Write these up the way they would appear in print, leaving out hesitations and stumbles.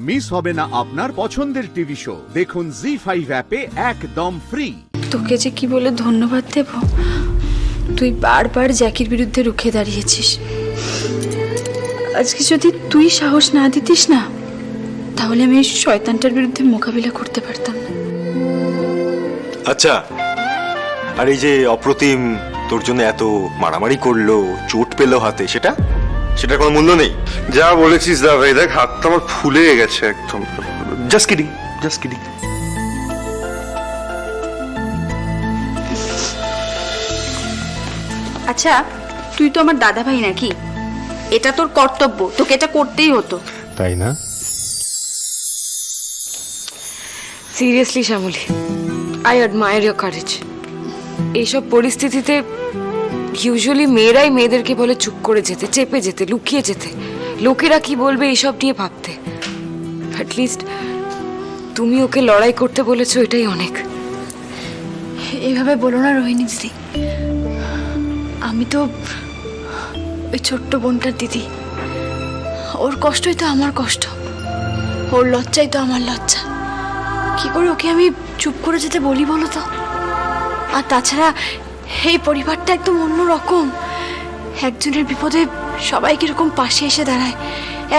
Miss হবে না আপনার পছন্দের টিভি শো। দেখুন জি5 অ্যাপে একদম ফ্রি। তোকে যে কি বলে ধন্যবাদ দেব, তুই বারবার জ্যাকির বিরুদ্ধে রুখে দাঁড়িয়েছিস। আজকে যদি তুই সাহস না দিতিস না, তাহলে আমি এই শয়তানটার বিরুদ্ধে মোকাবিলা করতে পারতাম না। আচ্ছা, আর এই যে অপ্রতিম তোর জন্য এত মারামারি করলো, চোট পেলো হাতে, সেটার কোনো মূল্য নেই। যা বলেছিস দা ভাই, দেখ হাতটা আমার ফুলে গেছে একদম। Just kidding, just kidding. আচ্ছা, তুই তো আমার দাদা ভাই নাকি? এটা তোর কর্তব্য, তোকে এটা করতেই হতো, তাই না? Seriously Shyamali, I admire your courage. এইসব পরিস্থিতিতে ইউজুয়ালি মেয়েরাই মেয়েদেরকে বলে চুপ করে যেতে, চেপে যেতে, লুকিয়ে যেতে, লোকেরা কি বলবে এইসব নিয়ে ভাবতে। অ্যাটলিস্ট তুমি ওকে লড়াই করতে বলেছো, এটাই অনেক। এইভাবে বলো না রোহিণী দিদি, আমি তো ওই ছোট্ট বোনটার দিদি। ওর কষ্টই তো আমার কষ্ট, ওর লজ্জাই তো আমার লজ্জা। কি করে ওকে আমি চুপ করে যেতে বলি বলো তো? আর তাছাড়া এই পরিবারটা একদম অন্যরকম। একজনের বিপদে সবাই কিরকম পাশে এসে দাঁড়ায়,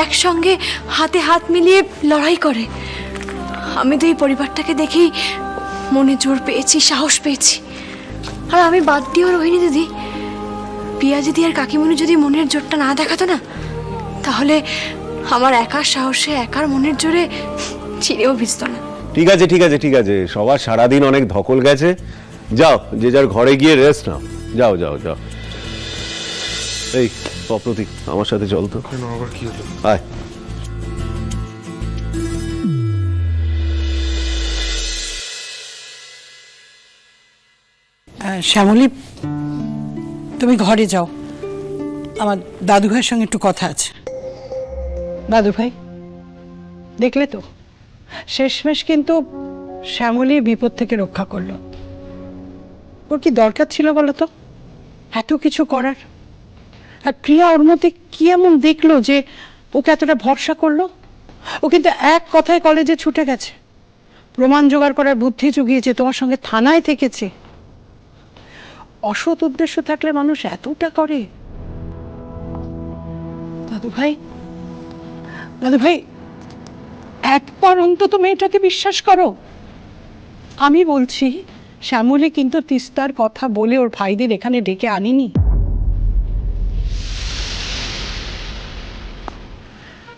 একসঙ্গে হাতে হাত মিলিয়ে লড়াই করে। আমি তো এই পরিবারটাকে দেখেই মনে জোর পেয়েছি, সাহস পেয়েছি। আর আমি বাদ দিও রোহিণী দিদি, পিয়া দিদি আর কাকিমণি যদি মনের জোরটা না দেখাতো না, তাহলে আমার একার সাহসে, একার মনের জোরে চিড়েও ভিজত না। ঠিক আছে ঠিক আছে ঠিক আছে, সবার সারাদিন অনেক ধকল গেছে, যাও যে যার ঘরে গিয়ে রেস্ট নাও। যাও যাও যাও। এই অপ্রতীক, আমার সাথে চল তো। আবার কি হলো? আয়। শ্যামলী, তুমি ঘরে যাও, আমার দাদু ভাইয়ের সঙ্গে একটু কথা আছে। দাদু ভাই, দেখলে তো শেষমেশ কিন্তু শ্যামলী বিপদ থেকে রক্ষা করলো। ওর কি দরকার ছিল বলো তো এত কিছু করার? আর প্রিয়া ওর মধ্যে কি এমন দেখলো যে ওকে এতটা ভরসা করলো? ও কিন্তু এক কথায় কলেজে ছুটে গেছে, প্রমাণ জোগাড় করার বুদ্ধি জুগিয়েছে, তোমার সঙ্গে থানায় থেকেছে। অসৎ উদ্দেশ্য থাকলে মানুষ এতটা করে? দাদু ভাই, দাদু ভাই, একবার অন্তত মেয়েটাকে বিশ্বাস করো। আমি বলছি, শ্যামলী কিন্তু তিস্তার কথা বলে ওর ভাইদের এখানে ডেকে আনিনি।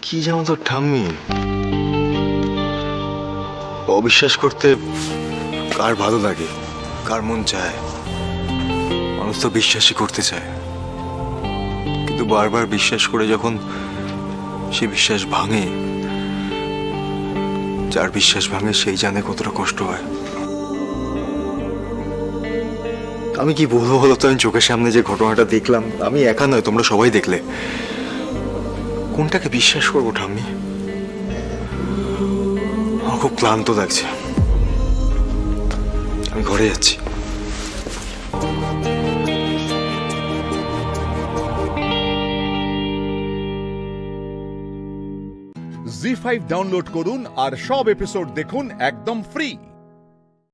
কি যেমন তোর ঠাম্মি, অবিশ্বাস করতে কার ভালো লাগে, কার মন চায়? মানুষ তো বিশ্বাসই করতে চায়, কিন্তু বারবার বিশ্বাস করে যখন সে বিশ্বাস ভাঙে, যার বিশ্বাস ভাঙে সেই জানে কতটা কষ্ট হয়। আমি কি বলবো বলো তো, আমি চোখের সামনে যে ঘটনাটা দেখলাম, আমি একা নয়, তোমরা সবাই দেখলে। কোনটাকে বিশ্বাস করবো ঠাম্মি? আমার খুব ক্লান্ত লাগছে, আমি ঘরে যাচ্ছি। জি5 ডাউনলোড করুন আর সব এপিসোড দেখুন একদম ফ্রি।